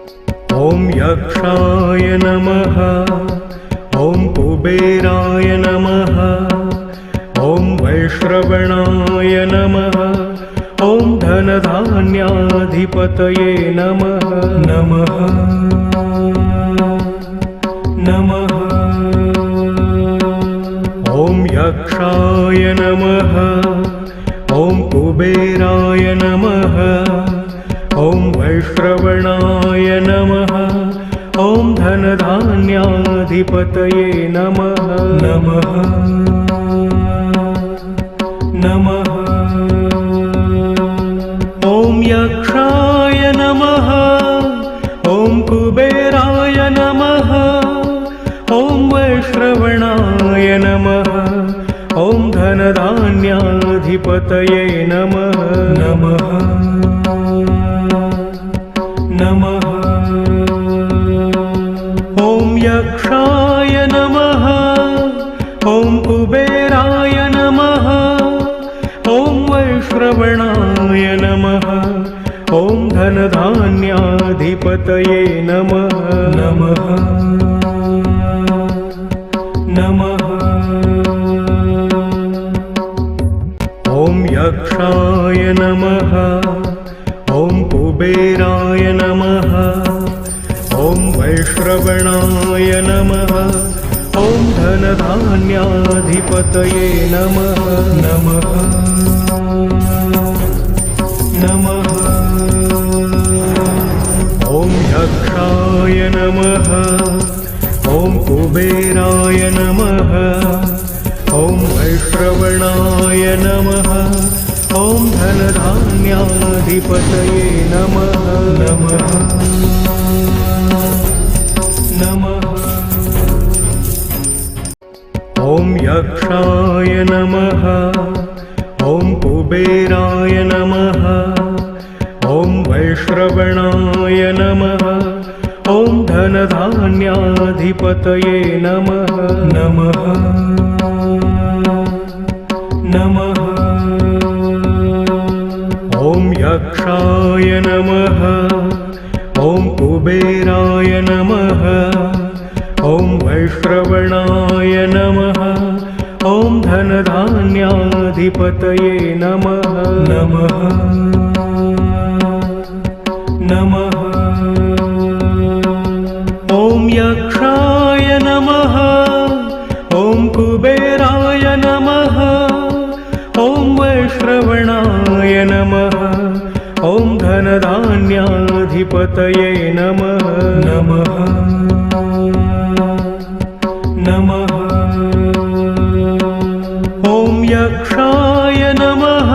ॐ यक्षाय नमः। ॐ कुबेराय नमः। ॐ वैश्रवणाय नमः। ॐ धनधान्याधिपतये नमः। नमः नमः। ॐ यक्षाय नमः। ॐ कुबेराय नमः। ॐ वैश्रवणाय नमः। ॐ धनधान्याधिपतये नमः। नमः नमः। ॐ यक्षाय नमः। ॐ कुबेराय नमः। ॐ वैश्रवणाय नमः। ॐ धनधान्याधिपतये नमः। नमः नमः। ॐ यक्षाय नमः। ॐ कुबेराय नमः। ॐ वैश्रवणाय नमः। ॐ धनधान्याधिपतये नमः। नमः नमः। ॐ यक्षाय नमः। ॐ कुबेराय नमः। ॐ वैश्रवणाय नमः। ॐ धनधान्याधिपतये नमः। नमः नमः। ॐ यक्षाय नमः। ॐ कुबेराय नमः। ॐ वैश्रवणाय नमः। ॐ धनधान्याधिपतये नमः। नमः नमः। ॐ यक्षाय नमः। ॐ कुबेराय नमः। ॐ वैश्रवणाय नमः। ॐ धनधान्याधिपतये नमः। नमः नमः। ॐ यक्षाय नमः। ॐ कुबेराय नमः। ॐ वैश्रवणाय नमः। ॐ धनधान्याधिपतये नमः। नमः नमः। ॐ यक्षाय नमः। ॐ कुबेराय नमः। ॐ वैश्रवणाय नमः। ॐ धनधान्याधिपतये नमः। नमः नमः। ॐ यक्षाय नमः।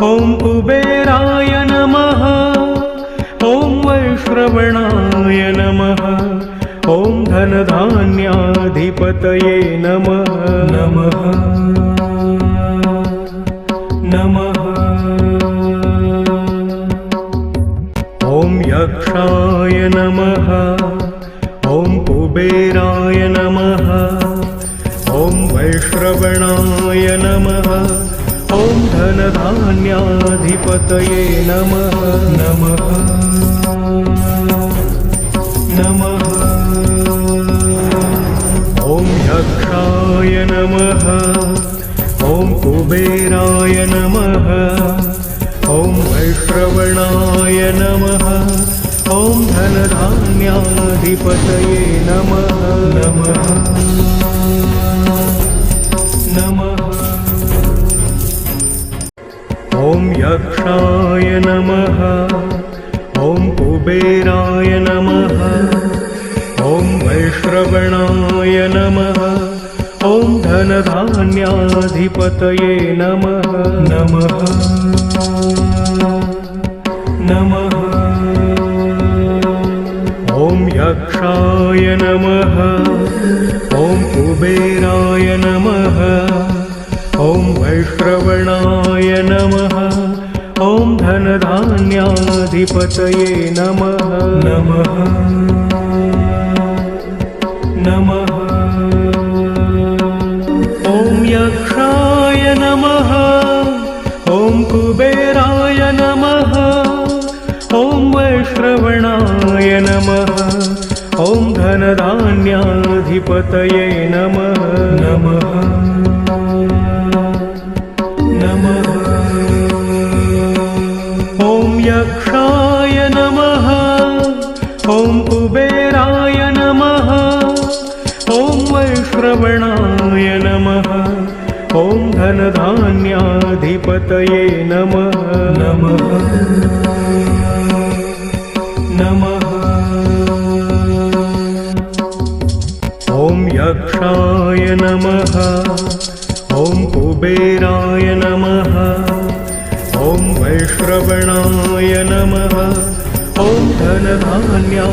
ॐ कुबेराय नमः। ॐ वैश्रवणाय नमः। ॐ धनधान्याधिपतये नमः। नमः नमः। ॐ यक्षाय नमः। ॐ कुबेराय नमः। ॐ वैश्रवणाय नमः। ॐ धनधान्याधिपतये नमः। नमः नमः। ॐ यक्षाय नमः। ॐ कुबेराय नमः। ॐ वैश्रवणाय नमः। ॐ धनधान्याधिपतये नमः। नमः नमः। ॐ यक्षाय नमः। ॐ कुबेराय नमः। ॐ वैश्रवणाय नमः। ॐ धनधान्याधिपतये नमः। नमः नमः। ॐ यक्षाय नमः। ॐ कुबेराय नमः। ॐ वैश्रवणाय नमः। ॐ धनधान्याधिपतये नमः। नमः नमः। ॐ यक्षाय नमः। ॐ कुबेराय नमः। ॐ वैश्रवणाय धन्याधिपतये नमः नमः नमः। ॐ यक्षाय नमः। ॐ कुबेराय नमः। ॐ वैश्रवणाय नमः। ॐ धनधान्याधिपतये नमः नमः नमः। ॐ यक्षाय नमः। ॐ कुबेराय नमः। ॐ वैश्रवणाय नमः। ॐ धनधान्याधिपतये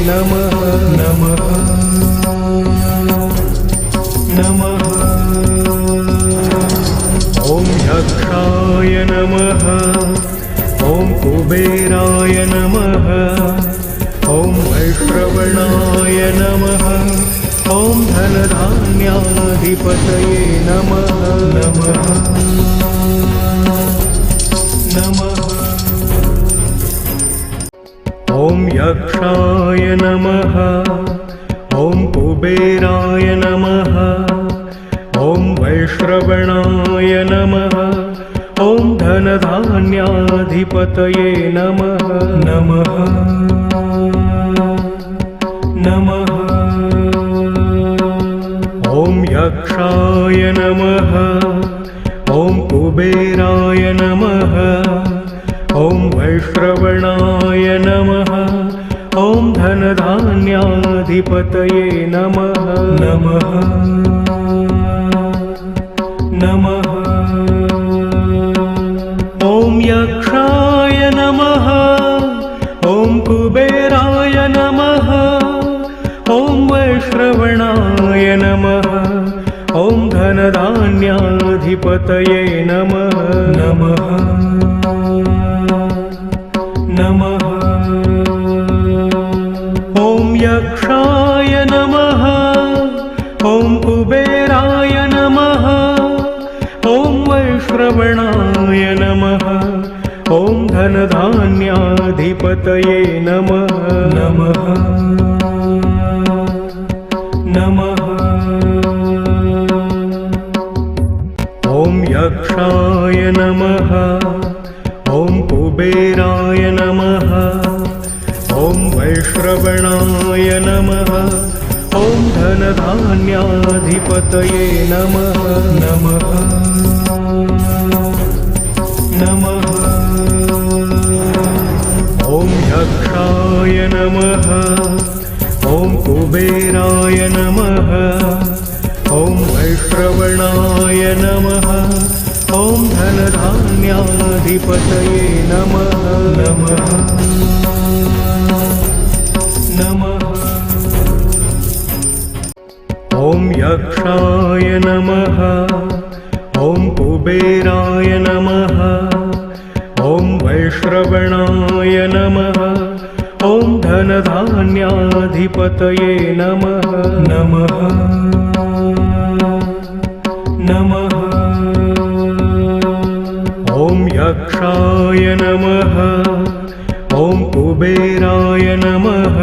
नमः नमः नमः। ॐ यक्षाय नमः। ॐ कुबेराय नमः। ॐ वैश्रवणाय नमः। ॐ धनधान्याधिपतये नमः नमः नमः। ॐ यक्षाय नमः। ॐ कुबेराय नमः। ॐ वैश्रवणाय नमः। ॐ धनधान्याधिपतये नमः नमः नमः। ॐ यक्षाय नमः। ॐ कुबेराय नमः। ॐ वैश्रवणाय नमः। ॐ धनधान्याधिपतये नमः नमः नमः। ॐ यक्षाय नमः। ॐ कुबेराय नमः। ॐ वैश्रवणाय नमः। ॐ धनधान्याधिपतये नमः नमः नमः। ॐ यक्षाय नमः। ॐ कुबेराय नमः। ॐ वैश्रवणाय नमः। ॐ धनधान्याधिपतये नमः नमः नमः। ॐ यक्षाय नमः। ॐ कुबेराय नमः। ॐ वैश्रवणाय नमः। ॐ धनधान्याधिपतये नमः नमः नमः। ॐ यक्षाय नमः। ॐ कुबेराय नमः। ॐ वैश्रवणाय नमः। ॐ धनधान्याधिपतये नमः नमः नमः। ॐ यक्षाय नमः। ॐ कुबेराय नमः। ॐ वैश्रवणाय नमः। ॐ धनधान्याधिपतये नमः नमः नमः। ॐ यक्षाय नमः। ॐ कुबेराय नमः।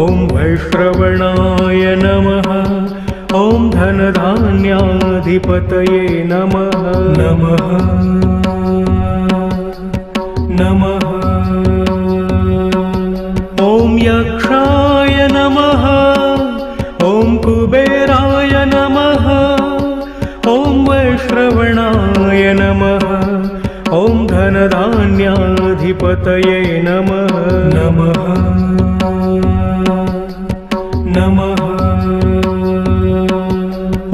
ॐ वैश्रवणाय नमः। ॐ धनधान्याधिपतये नमः नमः नमः। ॐ यक्षाय नमः। ॐ कुबेराय नमः। ॐ वैश्रवणाय नमः। ॐ धनधान्याधिपतये नमः नमः नमः।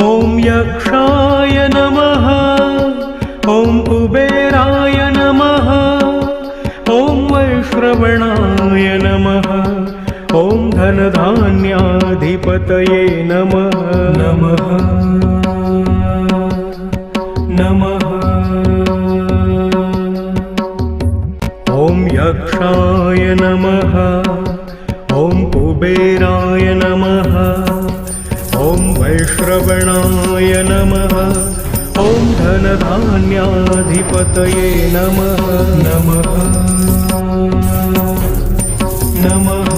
ॐ यक्षाय नमः। ॐ कुबेराय नमः। ॐ वैश्रवणाय नमः। ॐ धनधान्याधिपतये नमः नमः नमः। ॐ यक्षाय नमः। ॐ कुबेराय नमः। ॐ वैश्रवणाय नमः। ॐ धनधान्याधिपतये नमः नमः नमः।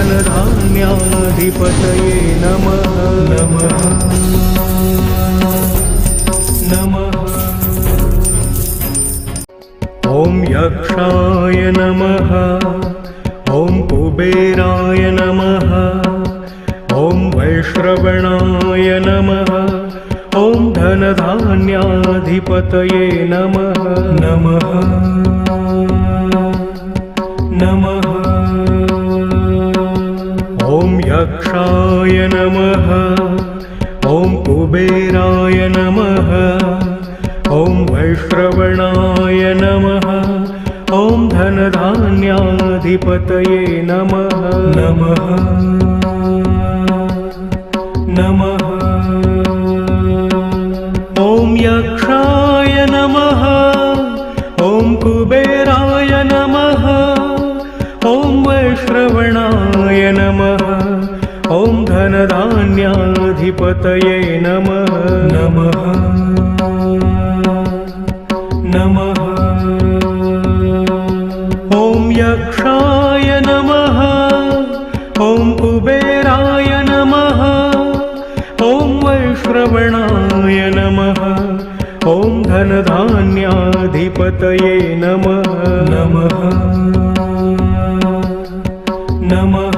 धनधान्याधिपतये नमः नमः नमः। ॐ यक्षाय नमः। ॐ कुबेराय नमः। ॐ वैश्रवणाय नमः। ॐ धनधान्याधिपतये नमः नमः नमः। ॐ यक्षाय नमः। ॐ कुबेराय नमः। ॐ वैश्रवणाय नमः। ॐ धनधान्याधिपतये नमः नमः नमः। ॐ यक्षाय नमः। ॐ कुबेराय नमः। ॐ वैश्रवणाय नमः। ॐ धनधान्याधिपतये नमः नमः नमः। ॐ यक्षाय नमः। ॐ कुबेराय नमः। ॐ वैश्रवणाय नमः। ॐ धनधान्याधिपतये नमः नमः नमः।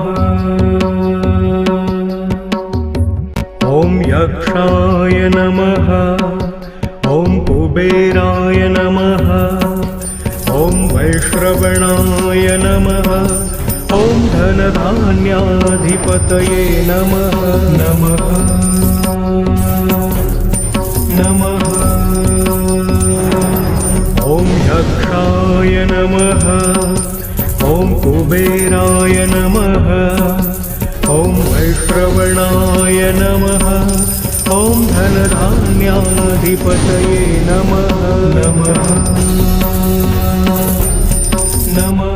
ॐ यक्षाय नमः। ॐ कुबेराय नमः। ॐ वैश्रवणाय नमः। ॐ धनधान्याधिपतये नमः नमः नमः। ॐ यक्षाय नमः। ॐ कुबेराय नमः। ॐ वैश्रवणाय नमः। ॐ धनधान्याधिपतये नमः नमः नमः।